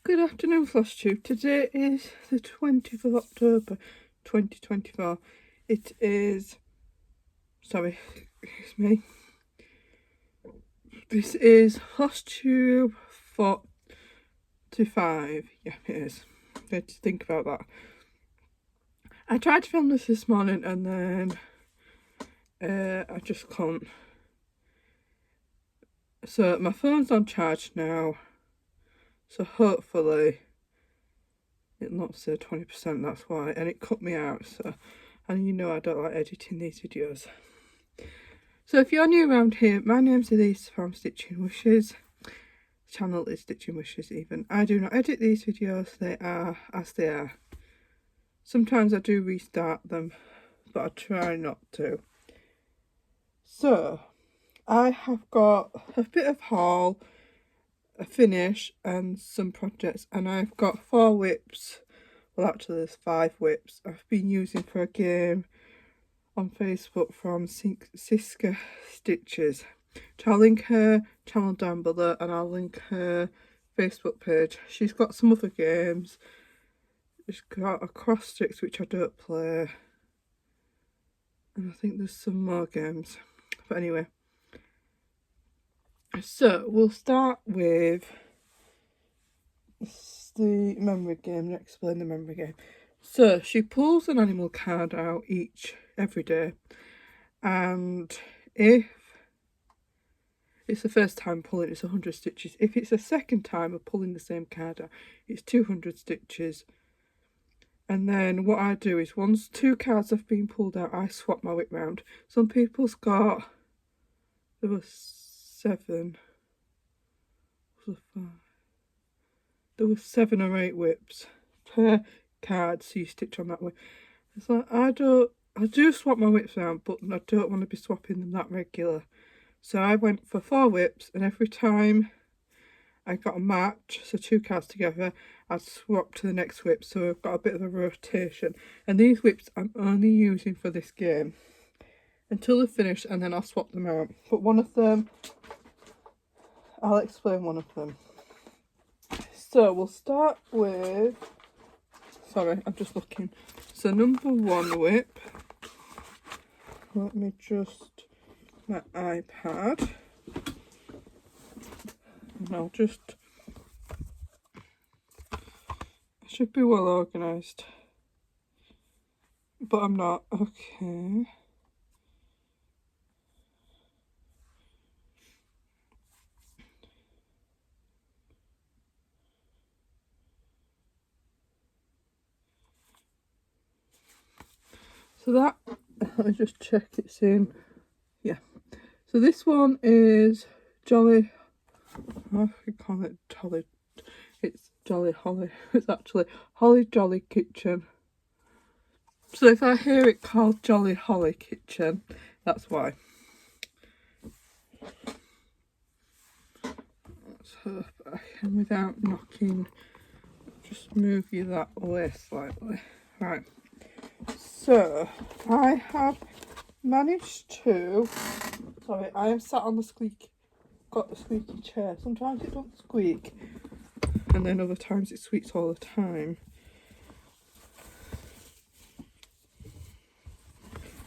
Good afternoon, Flosstube. Today is the 20th of October 2024. It is, sorry, excuse me. This is Flosstube 45. Yeah, it is. I had to think about that. I tried to film this morning and then I just can't. So my phone's on charge now. So hopefully it'll not say 20%, that's why. And it cut me out, so. And you know I don't like editing these videos. So if you're new around here, my name's Elise from Stitching Wishes. The channel is Stitching Wishes even. I do not edit these videos, they are as they are. Sometimes I do restart them, but I try not to. So, I have got a bit of haul, a finish and some projects, and I've got 4 whips. Well, actually there's 5 whips I've been using for a game on Facebook from Siska Stitches. So I'll link her channel down below and I'll link her Facebook page. She's got some other games. She's got a cross sticks which I don't play. And I think there's some more games. But anyway. So we'll start with the memory game and explain the memory game. So she pulls an animal card out every day, and if it's the first time pulling, it's 100 stitches. If it's a second time of pulling the same card out, it's 200 stitches. And then what I do is once 2 cards have been pulled out, I swap my whip round. Some people's got, there were 7, was there 5? There were 7 or 8 whips per card, so you stitch on that way. It's like, I do swap my whips around, but I don't want to be swapping them that regular. So I went for 4 whips, and every time I got a match, so 2 cards together, I'd swap to the next whip, so I've got a bit of a rotation. And these whips I'm only using for this game until they're finished, and then I'll swap them out. But one of them, I'll explain one of them. So we'll start with, sorry, I'm just looking. So number 1 whip, let me just, my iPad, and I'll just, I should be well organised, but I'm not. Okay. So that, let me just check it's in, yeah. So this one is Jolly, I can call it Jolly, it's Jolly Holly, it's actually Holly Jolly Kitchen. So if I hear it called Jolly Holly Kitchen, that's why. Let's hope I can, without knocking, just move you that way slightly. Right. So I have managed to, sorry, I am sat on the got the squeaky chair. Sometimes it doesn't squeak, and then other times it squeaks all the time.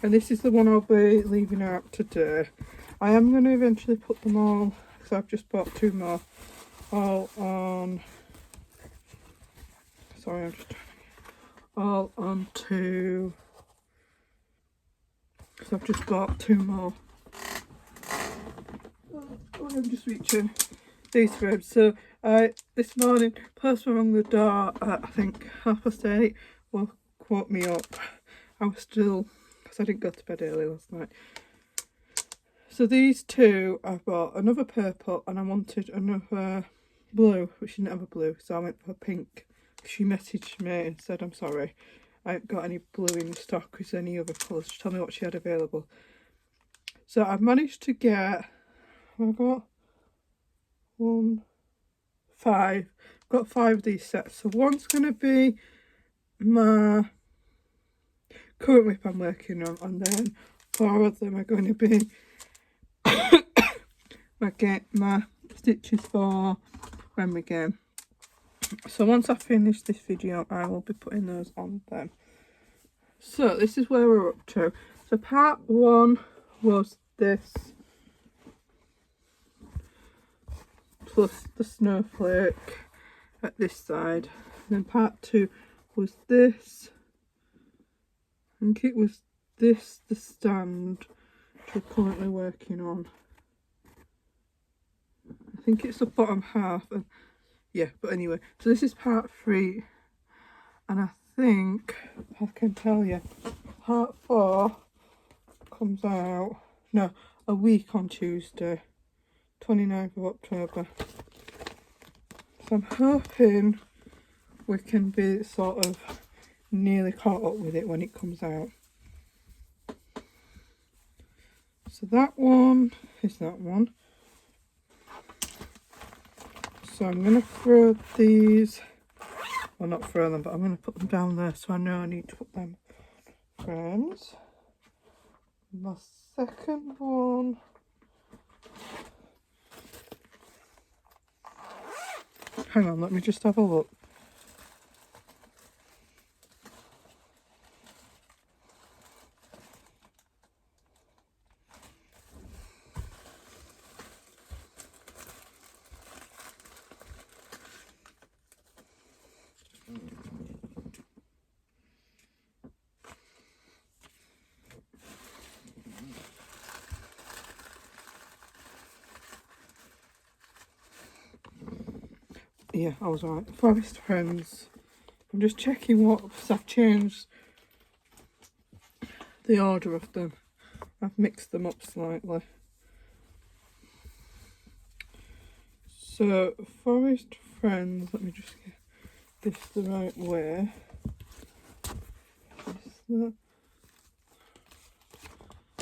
And this is the one I'll be leaving out today. I am going to eventually put them all, because I've just bought 2 more, all on, sorry, I'm just trying to, all onto, because I've just bought 2 more. Oh, I'm just reaching these threads. So this morning, person rang the door at I think 8:30. Well, woke me up. I was still, because I didn't go to bed early last night. So these 2 I've bought, another purple, and I wanted another blue, but she didn't have a blue, so I went for pink. She messaged me and said, I'm sorry, I haven't got any blue in stock. Is there any other colours? She told me what she had available. So I've managed to get, I've got 5. I've got 5 of these sets. So one's going to be my current whip I'm working on, and then 4 of them are going to be my stitches for memory game. So once I finish this video, I will be putting those on them. So this is where we're up to. So part 1 was this, plus the snowflake at this side. And then part 2 was this. I think it was this, the stand, which we're currently working on. I think it's the bottom half, and yeah, but anyway, so this is part 3, and I think I can tell you part 4 comes out a week on Tuesday, 29th of October. So I'm hoping we can be sort of nearly caught up with it when it comes out. So that one is that one. So I'm going to throw these, well not throw them, but I'm going to put them down there so I know I need to put them frames. My second one, hang on, let me just have a look. Yeah, I was right. Forest Friends. I'm just checking what, because I've changed the order of them. I've mixed them up slightly. So, Forest Friends, let me just get this the right way.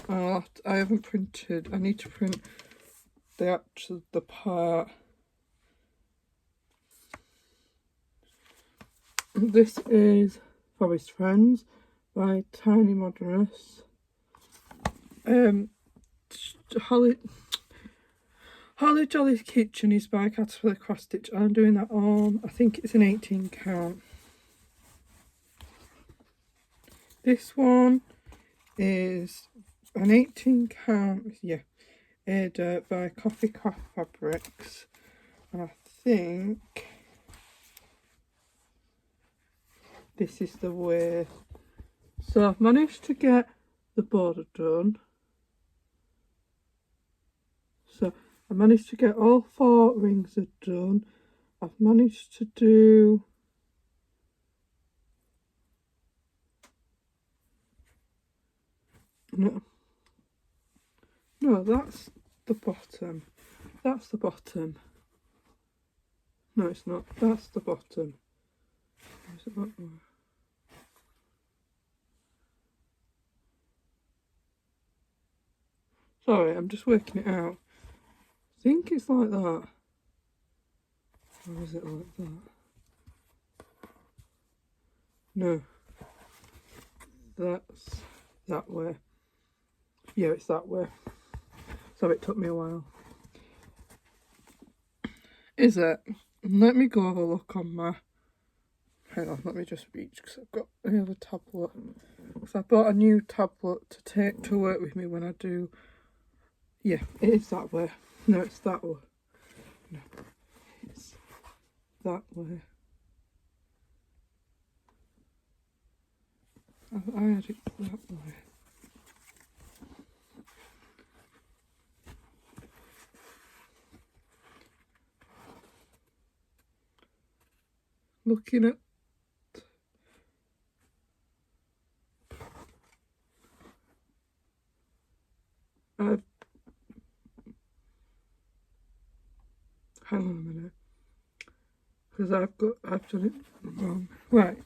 Oh, I haven't printed. I need to print the part. This is Forest Friends by Tiny Modernus. Holly Jolly's Kitchen is by Caterpillar Cross Stitch. I'm doing that on, I think it's an 18 count. This one is an 18 count, yeah, Ada by Coffee Craft Fabrics. And I think this is the way. So I've managed to get the border done. So I managed to get all 4 rings are done. I've managed to do no, that's the bottom. That's the bottom. No, it's not. That's the bottom. Is it that one? Sorry, I'm just working it out. I think it's like that. Or is it like that? No. That's that way. Yeah, it's that way. So it took me a while. Is it? Let me go have a look on my... Hang on, let me just reach, because I've got another tablet. Because I bought a new tablet to take to work with me when I do... Yeah, it is that way. No, it's that way. No, it's that way. I had it that way. Looking at hang on a minute, because I've done it wrong. Right,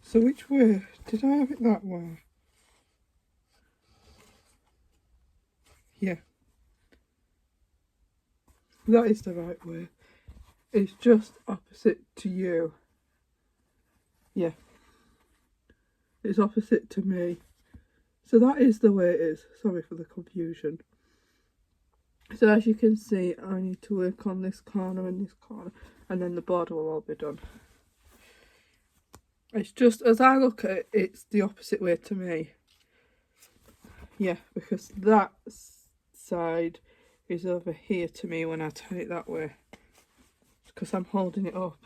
so which way did I have it? That way? Yeah, that is the right way. It's just opposite to you. Yeah, it's opposite to me. So that is the way it is. Sorry for the confusion. So as you can see, I need to work on this corner and this corner, and then the border will all be done. It's just, as I look at it, it's the opposite way to me. Yeah, because that side is over here to me when I turn it that way. Because I'm holding it up.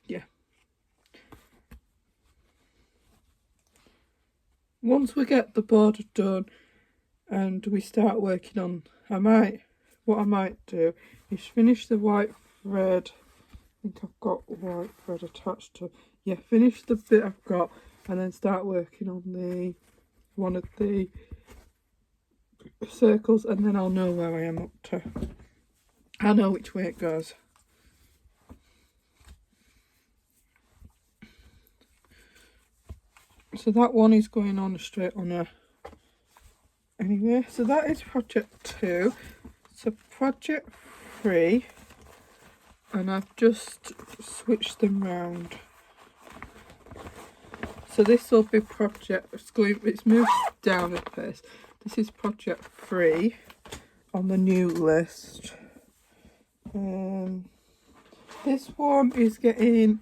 Yeah. Once we get the border done and we start working on, what I might do is finish the white thread. I think I've got white thread attached to, yeah, finish the bit I've got and then start working on one of the circles, and then I'll know where I am up to. I know which way it goes. So that one is going on a straight on a anyway. So that is project 2. So project 3, and I've just switched them round. So this will be it's moved down a pace. This is project 3 on the new list. This one is getting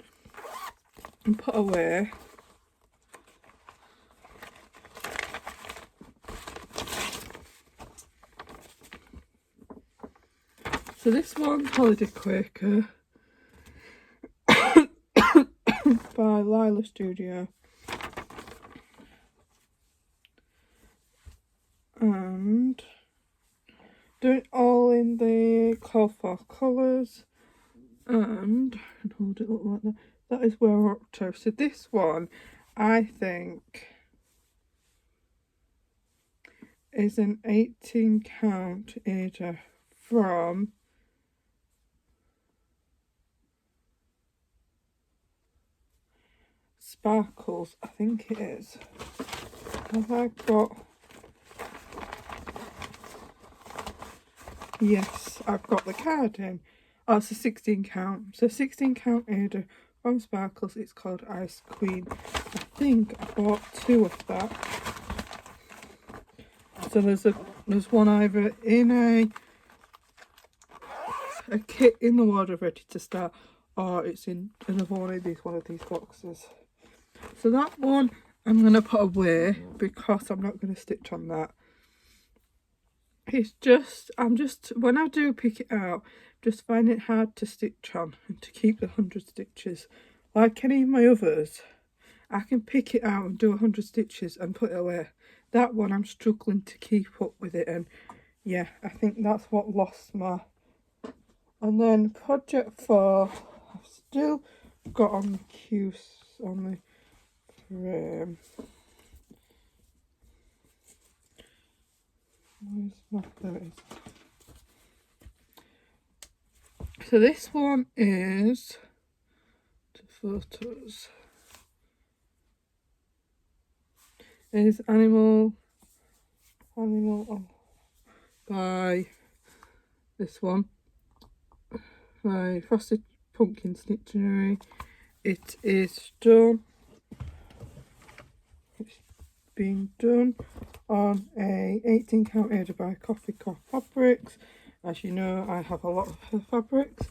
put away. So this one's Holiday Quaker by Lila Studio. And doing it all in the call for colours, and hold it up like that. That is where we're up to. So this one, I think, is an 18 count Ada from Sparkles. I think it is. Have I got? Yes, I've got the card in. Oh, it's a 16 count. So 16 count Ada from Sparkles. It's called Ice Queen. I think I bought 2 of that. So there's one either in a kit in the wardrobe ready to start, or it's in another one of these boxes. So that one I'm gonna put away because I'm not gonna stitch on that. It's just, when I do pick it out, just find it hard to stitch on and to keep the 100 stitches. Like any of my others, I can pick it out and do 100 stitches and put it away. That one I'm struggling to keep up with it, and yeah, I think that's what lost my. And then project 4, I've still got on the on the frame. There it is. So this one is to photos. Is animal by this one by Frosted Pumpkin Stationery. It is done. It's being done on a 18 count Ada by Coffee Craft Fabrics. As you know, I have a lot of her fabrics,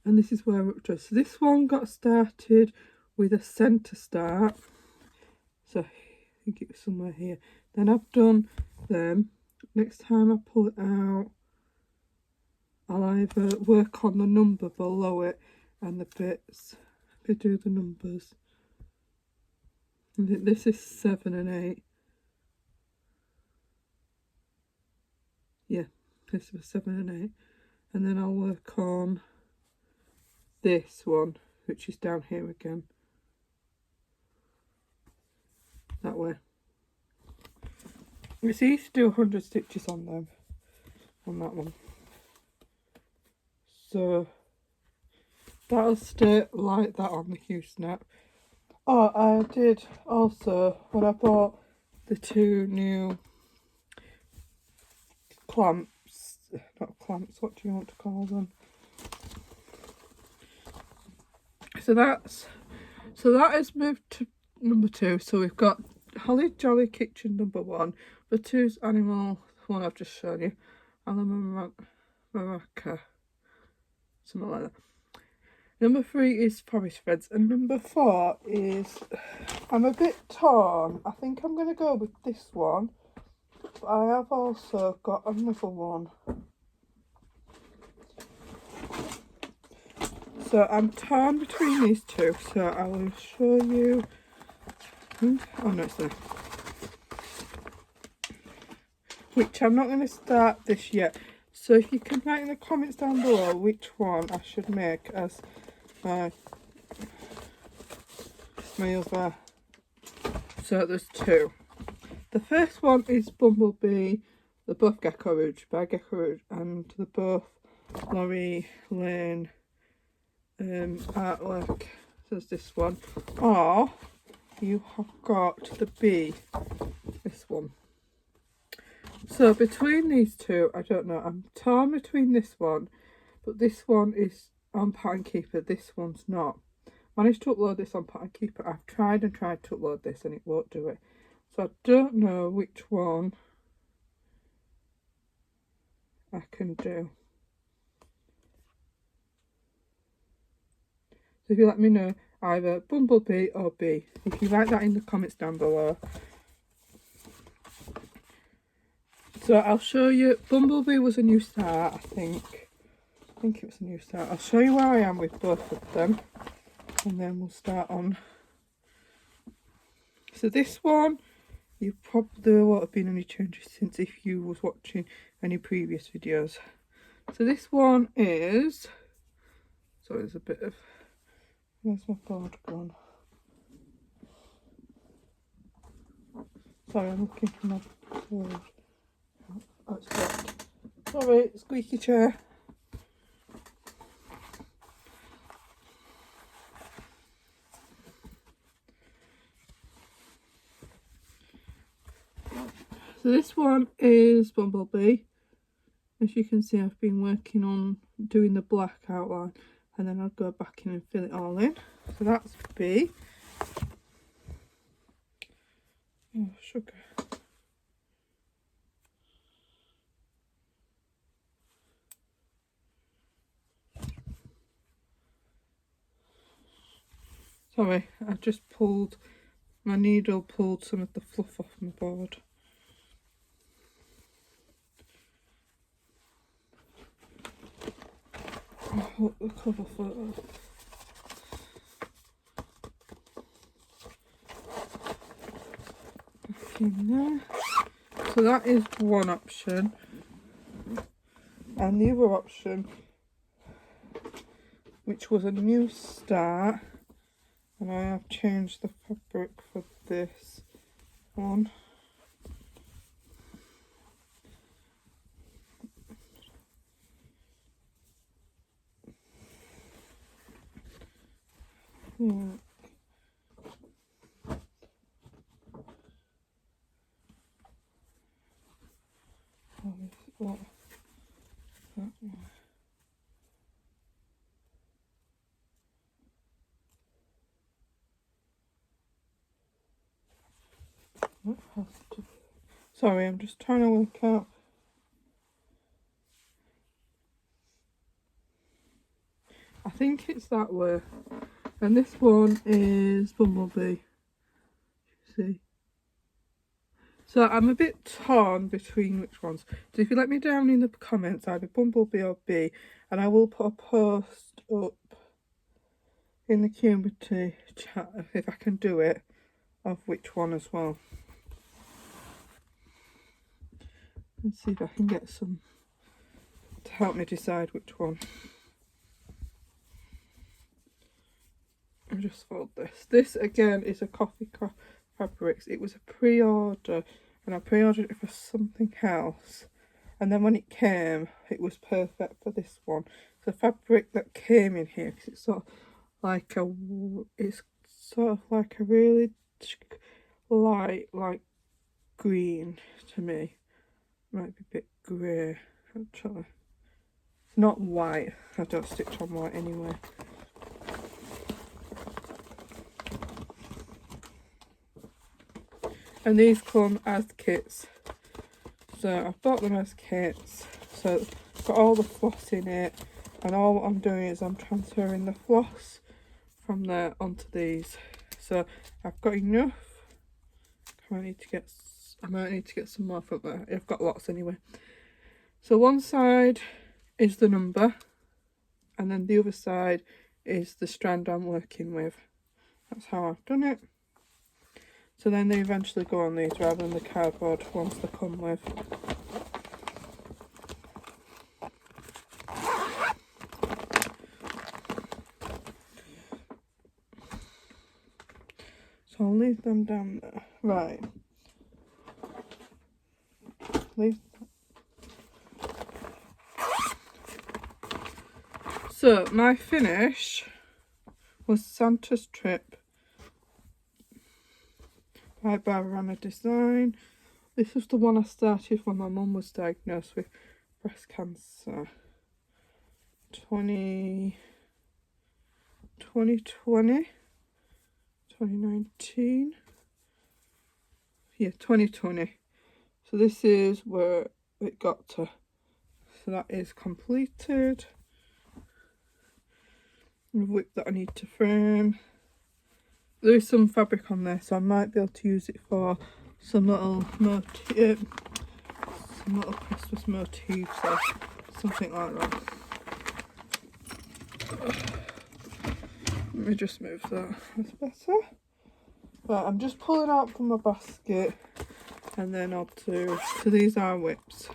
and this is where we're up to. So this one got started with a centre start. So I think it was somewhere here. Then I've done them. Next time I pull it out, I'll either work on the number below it and the bits. I do the numbers. I think this is 7 and 8. Yeah, this was 7 and 8. And then I'll work on this one, which is down here again. That way. It's easy to do 100 stitches on them, on that one. So that'll stay like that on the Hue Snap. Oh, I did also, when I bought the 2 new clamps, not clamps, what do you want to call them? So that has moved to number 2. So we've got Holly Jolly Kitchen number 1, the 2's animal, one I've just shown you, and the Maraca, something like that. Number 3 is Forest Threads, and number 4 is, I'm a bit torn. I think I'm going to go with this one, but I have also got another one. So I'm torn between these two, so I will show you. Oh no, it's there. Which I'm not going to start this yet. So if you can write in the comments down below which one I should make as my other. So there's 2. The first one is Bumblebee. They're both Gecko Rouge by Gecko Rouge, and they're both Laurie Lane artwork. So there's this one. Or you have got the bee, this one. So between these two, I don't know. I'm torn between this one, but this one is on Pattern Keeper. This one's not. Managed to upload this on Pattern Keeper. I've tried and tried to upload this and it won't do it. So I don't know which one I can do. So if you let me know either Bumblebee or Bee, if you write that in the comments down below. So I'll show you. Bumblebee was a new start, I think. I think it was a new start. I'll show you where I am with both of them, and then we'll start on. So this one, you probably won't have been any changes since if you was watching any previous videos. So this one is. So there's a bit of. Where's my board gone? Sorry, I'm looking for my board. Oh, it's blocked. Sorry, squeaky chair. So this one is Bumblebee. As you can see, I've been working on doing the black outline, and then I'll go back in and fill it all in. So that's Bee. Oh, sugar. Sorry, I just pulled, my needle pulled some of the fluff off my board. I'll put the cover photo. Back in there. So that is one option. And the other option, which was a new start, and I have changed the fabric for this one. What? That one. What has to be? Sorry, I'm just trying to work out. I think it's that way. And this one is Bumblebee. See? So I'm a bit torn between which ones. So if you let me down in the comments, either Bumblebee or Bee, and I will put a post up in the community chat if I can do it, of which one as well. Let's see if I can get some to help me decide which one. I'll just fold this. This again is a Coffee Fabrics. It was a pre-order, and I pre-ordered it for something else, and then when it came it was perfect for this one. The fabric that came in here, because it's sort of like a, it's sort of like a really light, like green to me. Might be a bit grey actually. It's not white. I don't stitch on white anyway. And these come as kits. So I've bought them as kits. So got all the floss in it. And all what I'm doing is I'm transferring the floss from there onto these. So I've got enough. I might need to get some more from there. I've got lots anyway. So one side is the number, and then the other side is the strand I'm working with. That's how I've done it. So then they eventually go on these rather than the cardboard ones they come with. So I'll leave them down there. Right. Leave. So my finish was Santa's Trip by Barana Design. This was the one I started when my mum was diagnosed with breast cancer. 2020, 2019. Yeah, 2020. So this is where it got to. So that is completed. The whip that I need to frame. There is some fabric on there, so I might be able to use it for some little Christmas motifs or something like that. Let me just move that. That's better. Right, I'm just pulling out from my basket and then I'll do. So these are whips.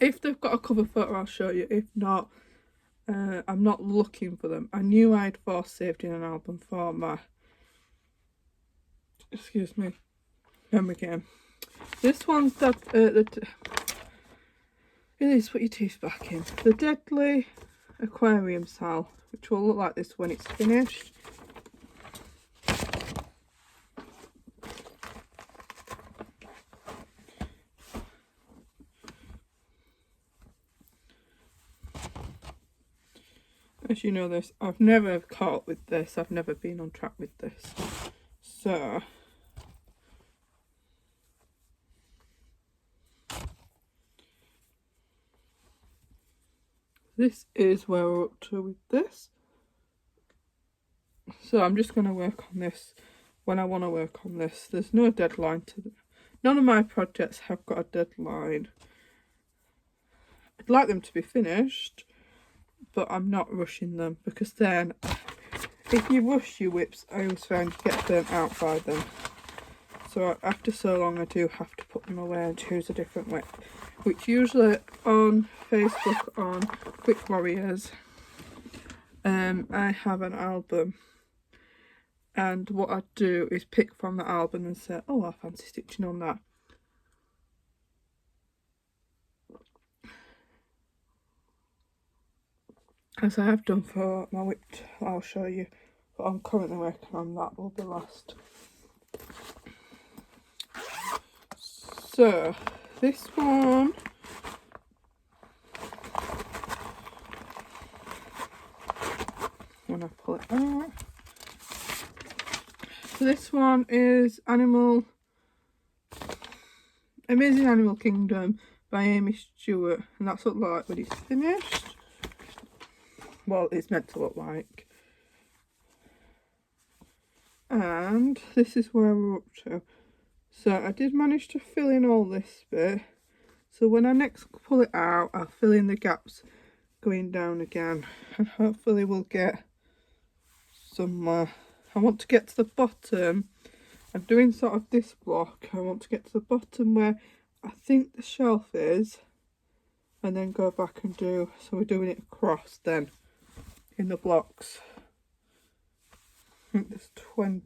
If they've got a cover photo, I'll show you. If not, I'm not looking for them. I knew I had 4 saved in an album for my, excuse me, memory game. This one's that, please put your teeth back in. The Deadly Aquarium Sal, which will look like this when it's finished. As you know this, I've never caught with this, I've never been on track with this. So this is where we're up to with this. So I'm just going to work on this when I want to work on this. There's no deadline to none of my projects have got a deadline. I'd like them to be finished, but I'm not rushing them, because then if you rush your whips, I always find you get burnt out by them. So after so long, I do have to put them away and choose a different whip, which usually on Facebook on Whip Warriors, I have an album, and what I do is pick from the album and say, oh, I fancy stitching on that. As I have done for my whip, I'll show you, but I'm currently working on that, will be last. So this one, when I pull it out, so this one is Amazing Animal Kingdom by Amy Stewart, and that's what it looks like when it's finished. Well, it's meant to look like. And this is where we're up to. So I did manage to fill in all this bit. So when I next pull it out, I'll fill in the gaps going down again. And hopefully we'll get somewhere. I want to get to the bottom. I'm doing sort of this block. I want to get to the bottom where I think the shelf is. And then go back and do, so we're doing it across then. In the blocks. I think there's 20,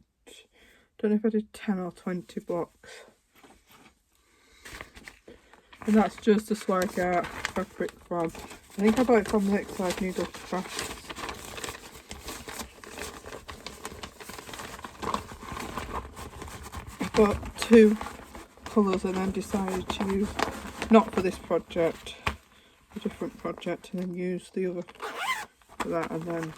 don't know if I did 10 or 20 blocks. And that's just a swag art fabric from, I think I bought it from Lakeside Needle Crafts. I bought 2 colours and then decided to use, not for this project, a different project, and then use the other for that, and then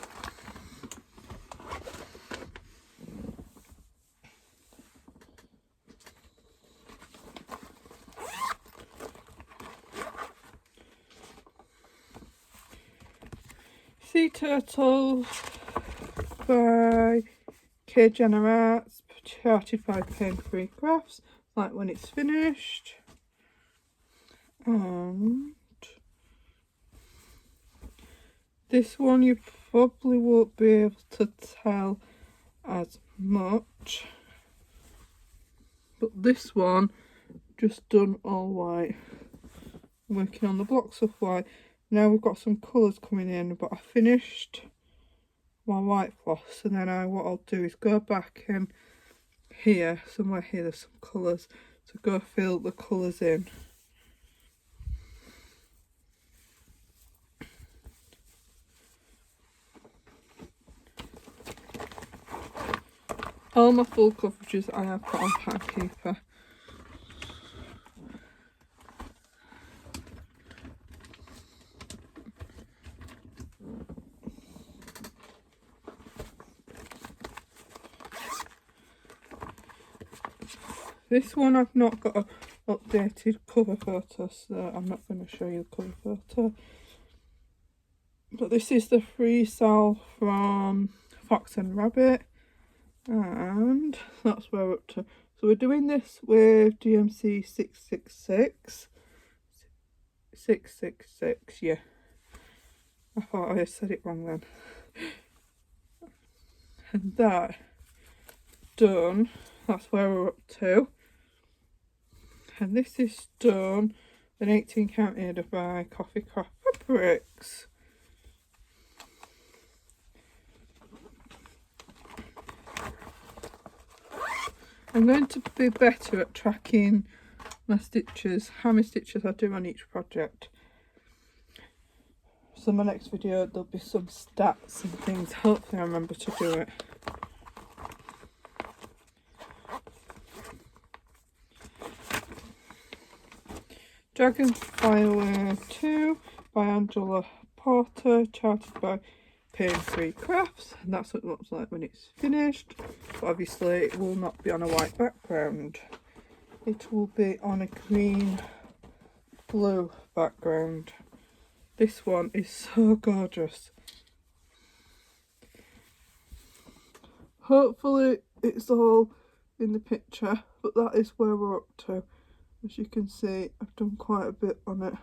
Sea Turtles by K Jenner Arts, charted by Pain Free Crafts, like when it's finished. And this one you probably won't be able to tell as much, but this one just done all white, working on the blocks of white. Now we've got some colours coming in, but I finished my white floss, and then what I'll do is go back in here, somewhere here there's some colours, so go fill the colours in. All my full coverages I have put on Pattern Keeper. This one I've not got an updated cover photo, so I'm not going to show you the cover photo. But this is the freestyle from Fox and Rabbit, and that's where we're up to. So we're doing this with DMC 666. 666, yeah. I thought I said it wrong then. And that done, that's where we're up to. And this is done, an 18 count header by Coffee Craft Fabrics. I'm going to be better at tracking my stitches, how many stitches I do on each project. So my next video there'll be some stats and things, hopefully I remember to do it. Dragonfly 2 by Angela Porter, charted by Pain Free Crafts, and that's what it looks like when it's finished. But obviously it will not be on a white background, it will be on a green blue background. This one is so gorgeous. Hopefully it's all in the picture, but that is where we're up to. As you can see, I've done quite a bit on it.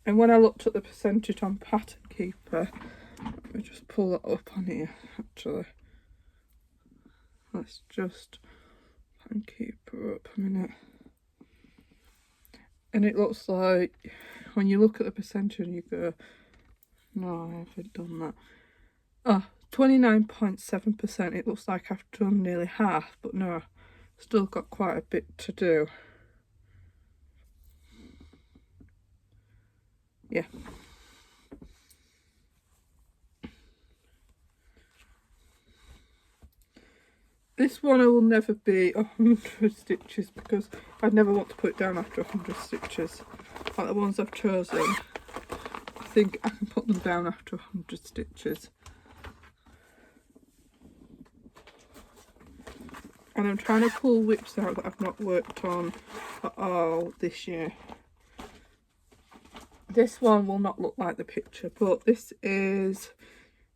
And when I looked at the percentage on Pattern Keeper, let me just pull that up on here actually. Let's just Pattern Keeper up a minute. And it looks like, when you look at the percentage and you go, no, I haven't done that. Oh, 29.7%. It looks like I've done nearly half, but no, still got quite a bit to do. Yeah. This one I will never be 100 stitches because I'd never want to put it down after 100 stitches. Like the ones I've chosen, I think I can put them down after 100 stitches. And I'm trying to pull whips out that I've not worked on at all this year. This one will not look like the picture, but this is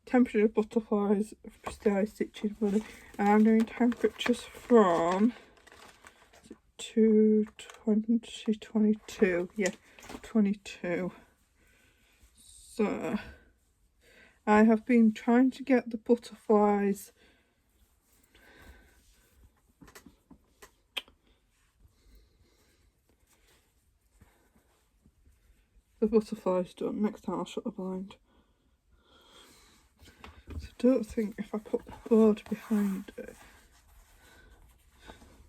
Temperature Butterflies Prestige Stitching Bunny, and I'm doing temperatures from to 2022, yeah, 22. So I have been trying to get the butterflies done. Next time I'll shut the blind. So I don't think if I put the board behind it.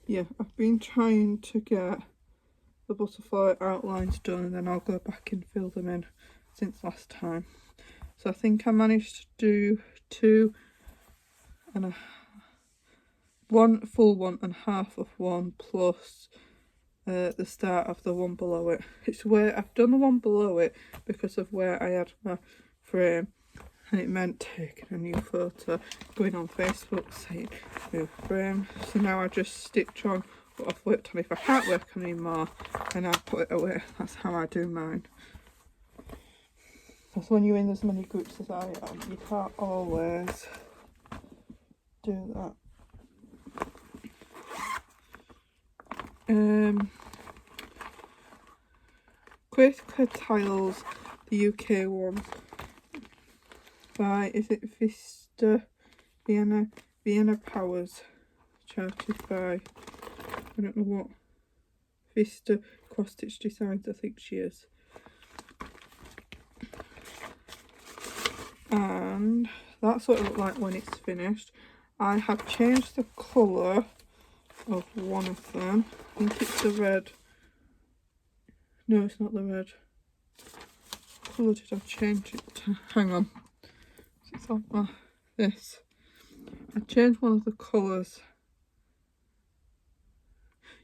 Yeah, I've been trying to get the butterfly outlines done, and then I'll go back and fill them in since last time. So I think I managed to do one full 1.5 of one plus the start of the one below it. It's where I've done the one below it because of where I had my frame, and it meant taking a new photo, going on Facebook saying new frame. So now I just stitch on but I've worked on it. If I can't work on it anymore, then I put it away. That's how I do mine. Because when you're in as many groups as I am, you can't always do that. Quaker Tiles, the UK one, by, is it Vista Vienna Powers, charted by, I don't know what, Vista Cross Stitch Designs, I think she is. And that's what it looked like when it's finished. I have changed the colour of one of them. I think it's the red. No, it's not the red. What colour did I change it to? Hang on. It's on this. I changed one of the colours.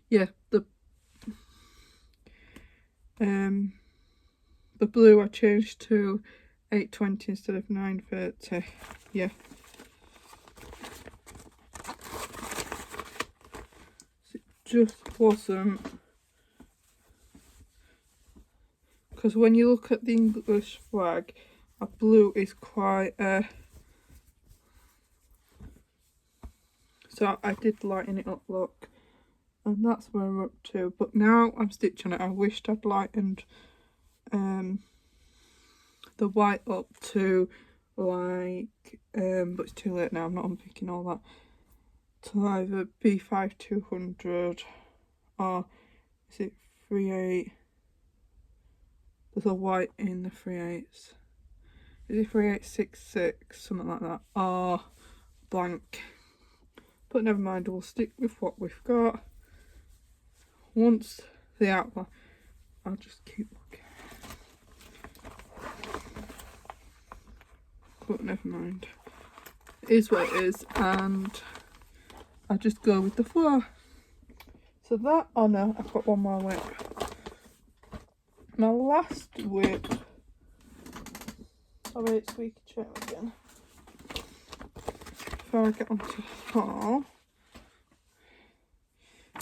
Yeah, the blue I changed to 820 instead of 930. Yeah. It just wasn't, because when you look at the English flag, a blue is quite so I did lighten it up, look, and that's where we're up to. But now I'm stitching it. I wished I'd lightened the white up to like but it's too late now. I'm not unpicking all that, to either B5200 or is it 38? There's a white in the 38s. Is it 3866, something like that, or blank? But never mind, we'll stick with what we've got. Once the outline, I'll just keep looking. But never mind. It is what it is, and I just go with the flow. So that, oh no, I've got one more whip. My last whip, sorry, it's squeaky chair again. Before I get onto haul,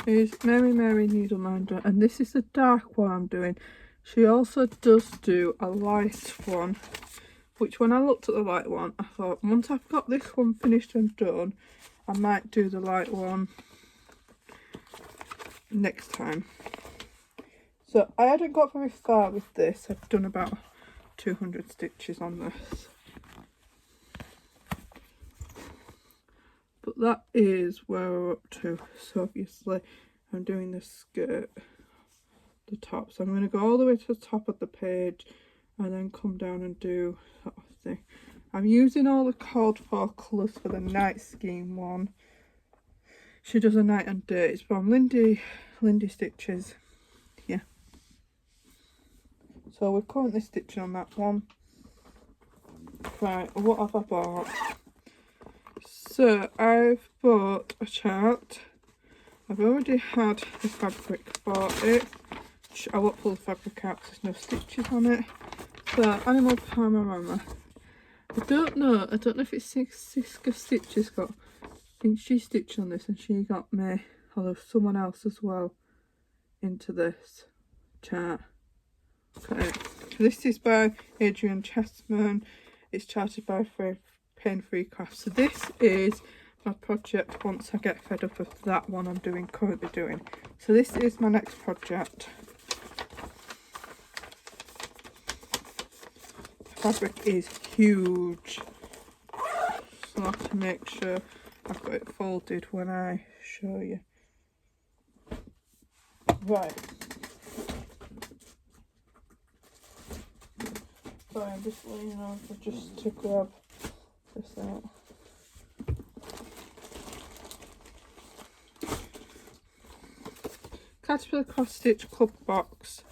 is Mary Needleminder, and this is the dark one I'm doing. She also does do a light one, which when I looked at the light one, I thought once I've got this one finished and done, I might do the light one next time. So I hadn't got very far with this. I've done about 200 stitches on this. But that is where we're up to. So obviously I'm doing the skirt, the top. So I'm going to go all the way to the top of the page and then come down and do that thing. I'm using all the called for colours for the night scheme one. She does a night and day. It's from Lindy Stitches. Yeah. So we're currently stitching on that one. Right, what have I bought? So I've bought a chart. I've already had the fabric for it. I won't pull the fabric out because there's no stitches on it. So Animal Panorama. I don't know if it's Siska Stitches got, I think she stitched on this and she got me, although someone else as well, into this chart. Okay. This is by Adrian Chessman. It's charted by Pain Free Crafts. So this is my project once I get fed up of that one I'm currently doing. So this is my next project. The fabric is huge, so I have to make sure I've got it folded when I show you. Right. Sorry, I'm just leaning over just to grab this out. Caterpillar Cross Stitch Club Box.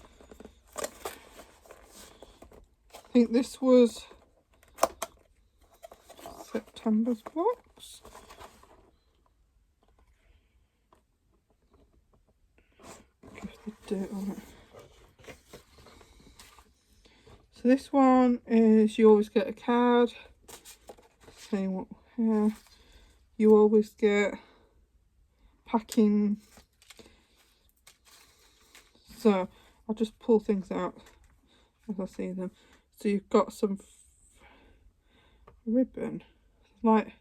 I think this was September's box. Give the date on it. So this one is, you always get a card saying what, you always get packing So I'll just pull things out as I see them. So you've got some ribbon, like,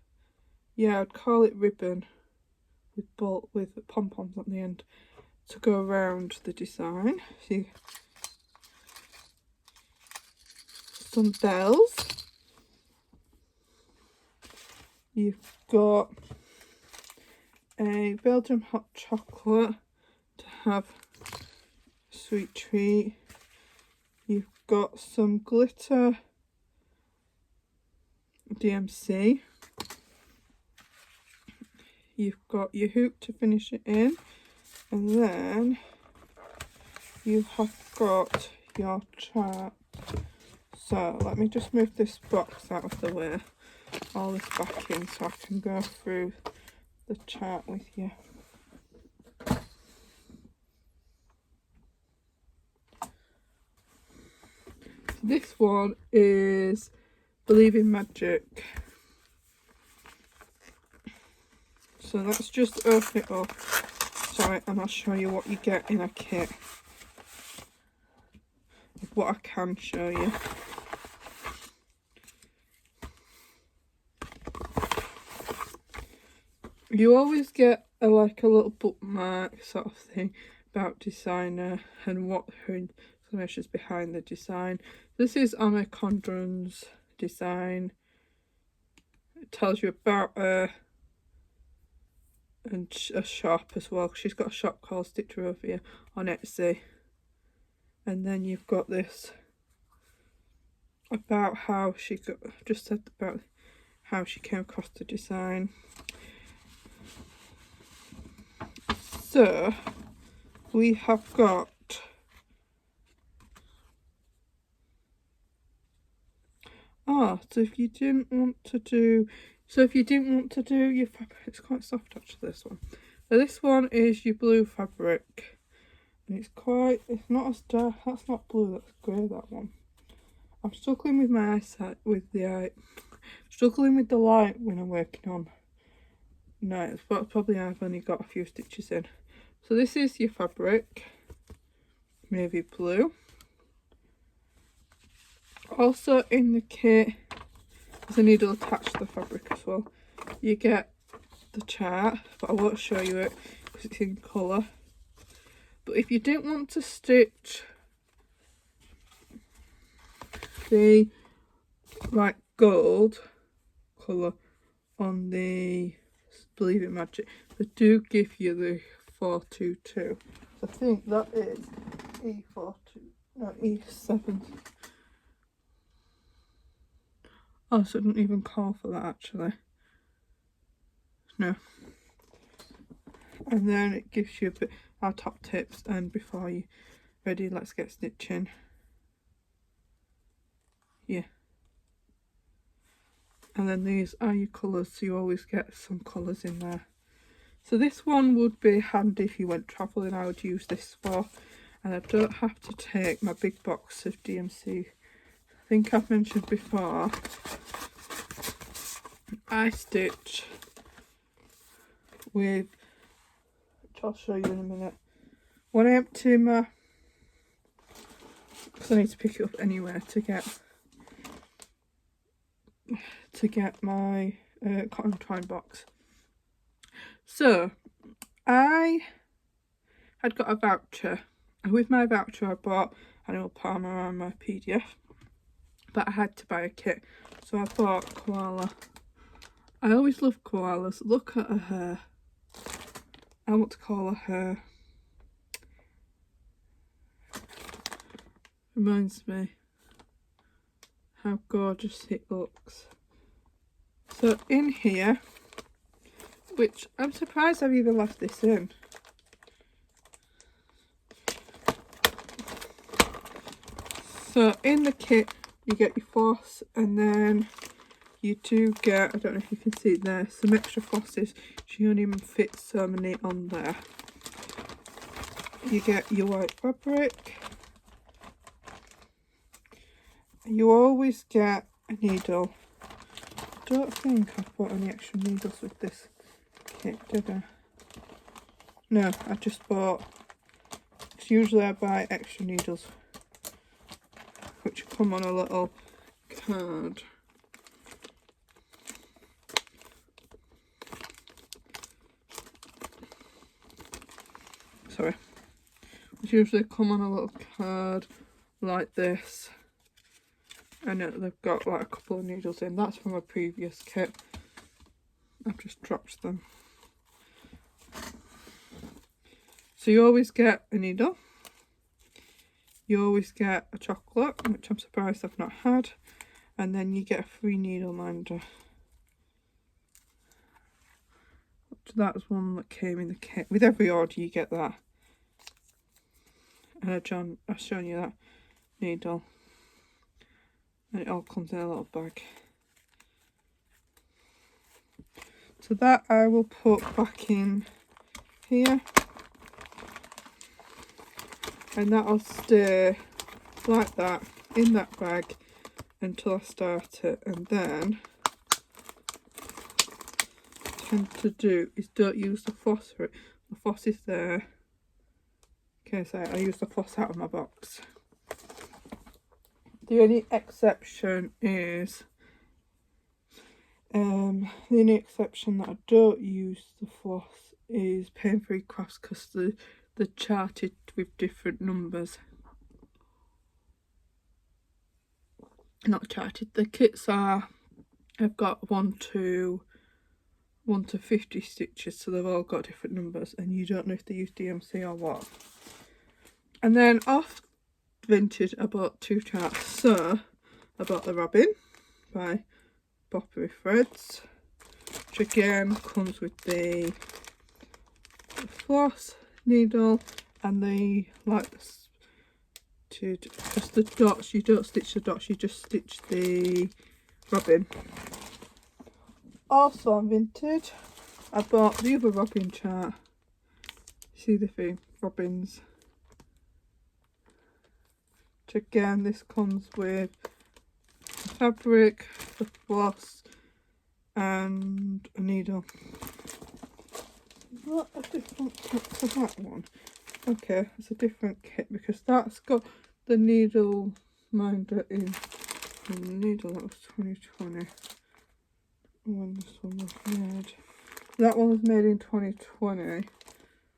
yeah, I'd call it ribbon with pom-poms on the end to go around the design. See, some bells. You've got a Belgian hot chocolate to have a sweet treat. You've got some glitter DMC. You've got your hoop to finish it in, and then you have got your chart. So let me just move this box out of the way, all this back in, so I can go through the chart with you. This one is Believe in Magic. So let's just open it up, sorry, and I'll show you what you get in a kit. What I can show you. You always get like a little bookmark sort of thing about designer and what her information is behind the design. This is Anna Condren's design. It tells you about her and a shop as well. She's got a shop called Stitcherovia on Etsy. And then you've got this about how she got, just said about how she came across the design. So we have got so if you didn't want to do your fabric, it's quite soft actually, this one. So this one is your blue fabric, and it's not as dark. That's not blue, that's grey, that one. I'm struggling with my eyesight, struggling with the light when I'm working on nights, but probably I've only got a few stitches in. So this is your fabric, navy blue. Also in the kit, there's a needle attached to the fabric as well. You get the chart, but I won't show you it because it's in colour. But if you didn't want to stitch the like gold colour on the Believe in Magic, they do give you the 422. I think that is E7. Oh, so it doesn't even call for that actually. No. And then it gives you a bit our top tips, and before you ready, let's get stitching. Yeah. And then these are your colours, so you always get some colours in there. So this one would be handy if you went travelling. I would use this for, and I don't have to take my big box of DMC. I think I've mentioned before, I stitch with, which I'll show you in a minute. When I empty my, because I need to pick it up anywhere to get my cotton twine box. So I had got a voucher, and with my voucher I bought Animal Palmer and my PDF, but I had to buy a kit, so I bought Koala. I always love koalas. Look at her hair. I want to call her hair. Reminds me how gorgeous it looks. So in here, which I'm surprised I've even left this in. So in the kit you get your floss, and then you do get, I don't know if you can see it there, some extra flosses. She only fits so many on there. You get your white fabric. You always get a needle. I don't think I've bought any extra needles with this kit, did I? No, I just bought, because usually I buy extra needles which come on a little card. Sorry. Which usually come on a little card like this. And they've got like a couple of needles in. That's from a previous kit. I've just dropped them. So you always get a needle. You always get a chocolate, which I'm surprised I've not had. And then you get a free needle minder. That was one that came in the kit. With every order you get that. And I've shown you that needle. And it all comes in a little bag. So that I will put back in here. And that'll stay like that in that bag until I start it. And then what I tend to do is don't use the floss for it. The floss is there. Okay, so I use the floss out of my box. The only exception is the only exception that I don't use the floss is pain-free crafts, because they're charted with different numbers. Not charted. The kits are, I've got 1 to 50 stitches, so they've all got different numbers, and you don't know if they use DMC or what. And then off Vintage I bought 2 charts. So I bought the Robin by Boppery Threads, which again comes with the floss needle and the because the dots, you don't stitch the dots, you just stitch the robin. Also on Vintage I bought the other robin chart. See the thing, robins. Which again, this comes with the fabric, the floss and a needle. Is that a different kit to that one? Okay, it's a different kit because that's got the needle minder in. And the needle, that was 2020 when this one was made. That one was made in 2020.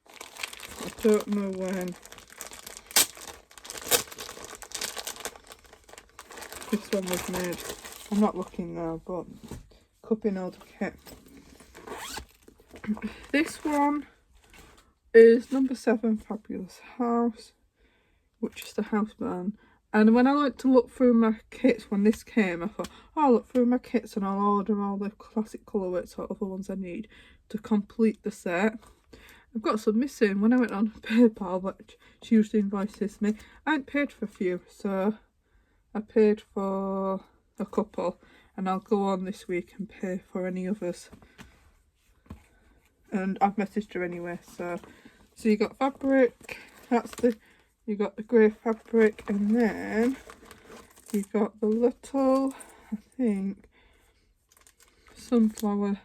I don't know when this one was made. I'm not looking now, but could be an older kit. This one is number 7 Fabulous House, which is the house barn. And when I went to look through my kits when this came, I thought, oh, I'll look through my kits and I'll order all the classic colourworks or other ones I need to complete the set. I've got some missing. When I went on PayPal, but she usually invoices me, I hadn't paid for a few, so I paid for a couple, and I'll go on this week and pay for any others. And I've messaged her anyway. So you got fabric. You got the grey fabric, and then you got the little, I think, sunflower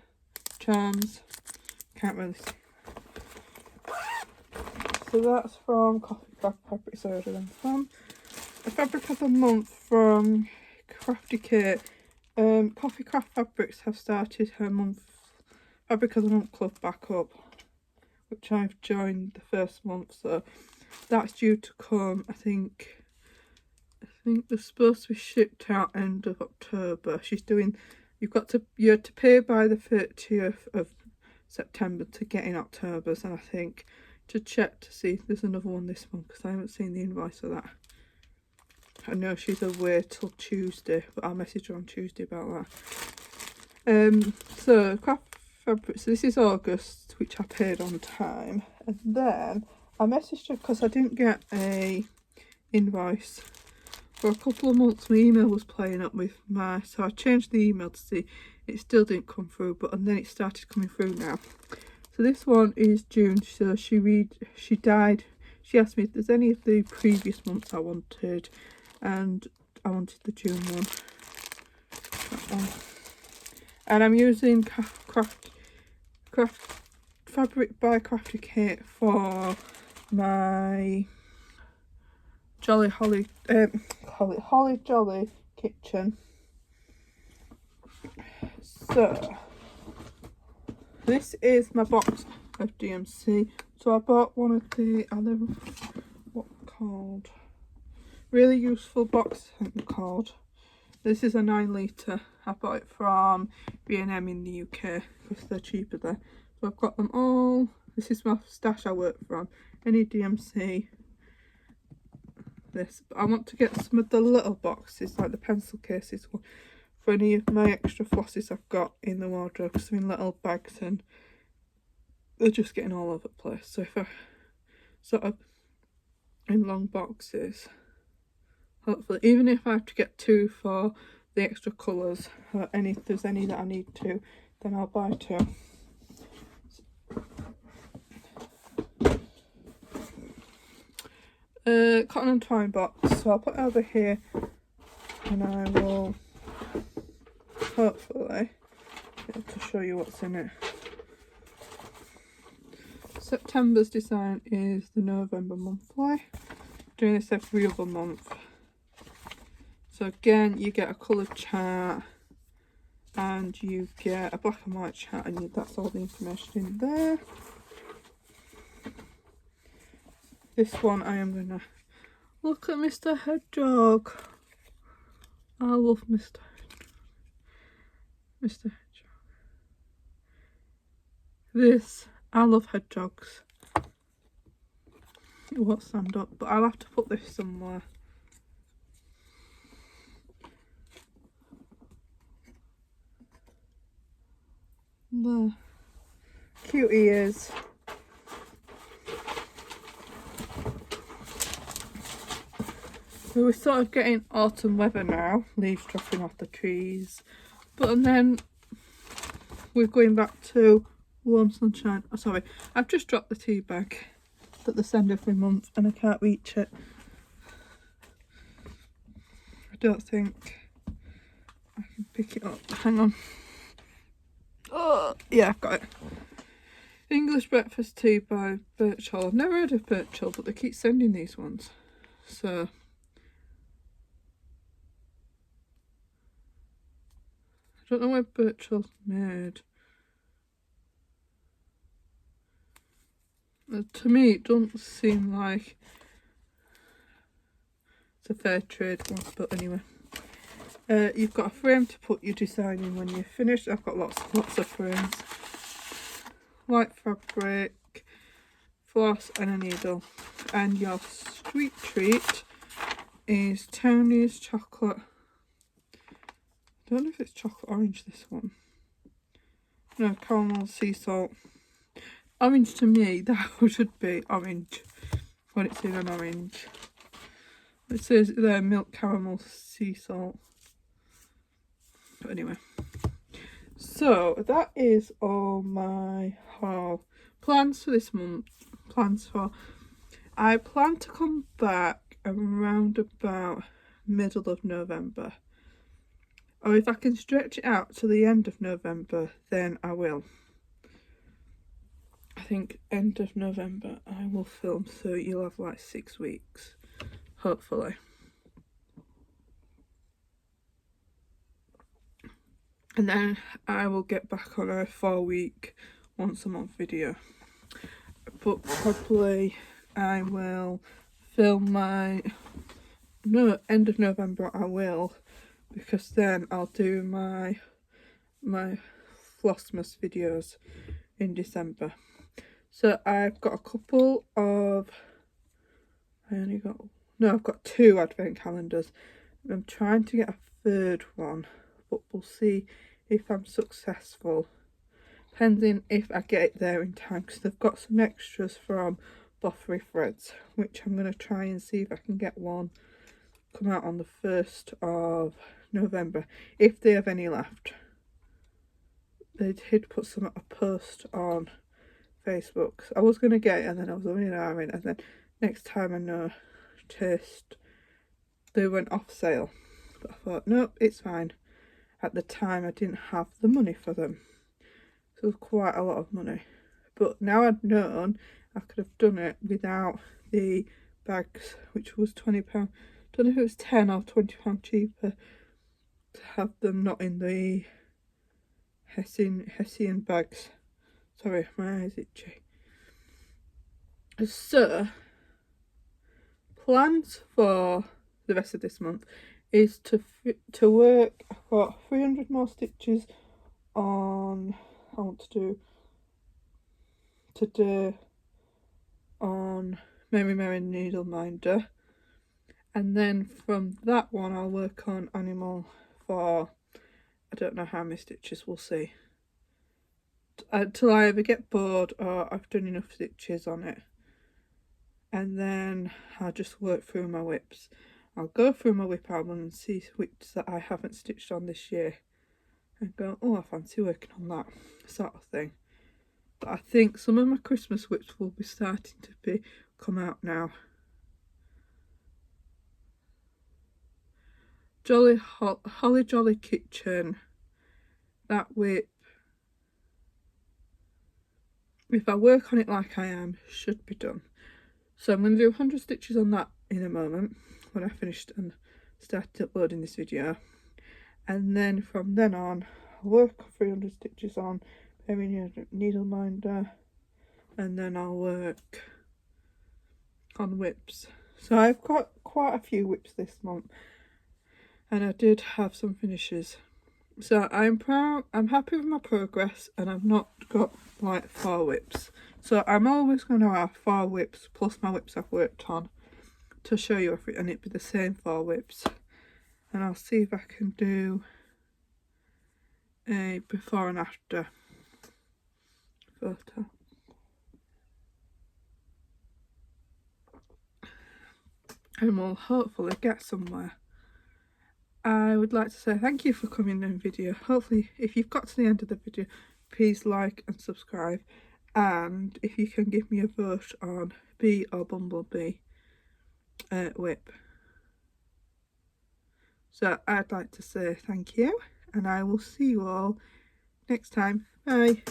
charms. Can't really see. So that's from Coffee Craft Fabrics. I ordered them from. The fabric of the month from Crafty Kate. Coffee Craft Fabrics have started her fabric of the month club back up, which I've joined the first month, so that's due to come. I think they're supposed to be shipped out end of October. She's doing, you have to pay by the 30th of September to get in October's, and I think to check to see if there's another one this month because I haven't seen the invoice for that. I know she's away till Tuesday, but I'll message her on Tuesday about that. So craft fabric, so this is August, which I paid on time, and then I messaged her because I didn't get a invoice for a couple of months. My email was playing up with so I changed the email to see. It still didn't come through, and then it started coming through now. So this one is June. So she died. She asked me if there's any of the previous months I wanted, and I wanted the June one. That one. And I'm using craft fabric by Crafty Kate for my Holly Jolly kitchen. So this is my box of DMC. So I bought one of the other, what called, really useful box, I think they're called. This is a 9 litre. I bought it from B&M in the UK because they're cheaper there. So I've got them all. This is my stash I work from. Any DMC. This. But I want to get some of the little boxes, like the pencil cases, for any of my extra flosses I've got in the wardrobe, because they're in little bags and they're just getting all over the place. So if I sort of in long boxes, hopefully, even if I have to get 2 for the extra colours, or if there's any that I need to, then I'll buy 2. Cotton and twine box, so I'll put it over here and I will hopefully be able to show you what's in it. September's design is the November monthly. Doing this every other month. So again, you get a coloured chart and you get a black and white chart, and that's all the information in there. This one I am gonna look at Mr. Hedgehog. I love Mr. Hedgehog. This, I love hedgehogs. It won't stand up, but I'll have to put this somewhere. There. Cute ears. So we're sort of getting autumn weather now, leaves dropping off the trees, but then we're going back to warm sunshine. Oh sorry, I've just dropped the tea bag that they send every month and I can't reach it. I don't think I can pick it up. Hang on. Oh yeah, I've got it. English breakfast tea by Birchall. I've never heard of Birchall, but they keep sending these ones, so I don't know where Birchall's made. To me, it doesn't seem like it's a fair trade one, but anyway. You've got a frame to put your design in when you're finished. I've got lots of frames. White fabric, floss and a needle. And your sweet treat is Tony's chocolate. I don't know if it's chocolate orange, this one. No, caramel sea salt. Orange to me, that should be orange when it's in an orange. It says there milk caramel sea salt. But anyway. So that is all my haul. Plans for this month. I plan to come back around about middle of November. Or if I can stretch it out to the end of November, then I will. I think end of November I will film, so you'll have like 6 weeks, hopefully. And then I will get back on a 4-week, once a month video. But probably I will film end of November I will, because then I'll do my Flossmas videos in December. So I've got a couple of, I've got 2 advent calendars. I'm trying to get a 3rd one, but we'll see if I'm successful, depending if I get it there in time, because they've got some extras from Bothery Threads, which I'm going to try and see if I can get one come out on the 1st of November, if they have any left. They did put a post on Facebook. So I was going to get it and then I was running out, and then next time I noticed they went off sale. But I thought, nope, it's fine. At the time I didn't have the money for them. So it was quite a lot of money. But now I'd known, I could have done it without the bags, which was £20. Don't know if it was £10 or £20 cheaper to have them not in the Hessian bags. Sorry, my eyes itchy. So, plans for the rest of this month is to work. I've got 300 more stitches on. I want to do today on Mary Needle Minder, and then from that one I'll work on animal for I don't know how many stitches, we'll see, until I either get bored or I've done enough stitches on it, and then I'll just work through my whips. I'll go through my whip album and see which that I haven't stitched on this year and go, oh, I fancy working on that sort of thing. But I think some of my Christmas whips will be starting to come out now. Holly Jolly Kitchen, that whip, if I work on it like I am, should be done. So I'm going to do 100 stitches on that in a moment when I finished and started uploading this video, and then from then on I'll work 300 stitches on Mary Needle Minder, and then I'll work on whips. So I've got quite a few whips this month, and I did have some finishes. So I'm happy with my progress, and I've not got like 4 whips. So I'm always going to have 4 whips plus my whips I've worked on to show you everything, and it'd be the same 4 whips. And I'll see if I can do a before and after photo. And we'll hopefully get somewhere. I would like to say thank you for coming in the video. Hopefully, if you've got to the end of the video, please like and subscribe. And if you can give me a vote on Bee or Bumblebee whip. So I'd like to say thank you, and I will see you all next time. Bye.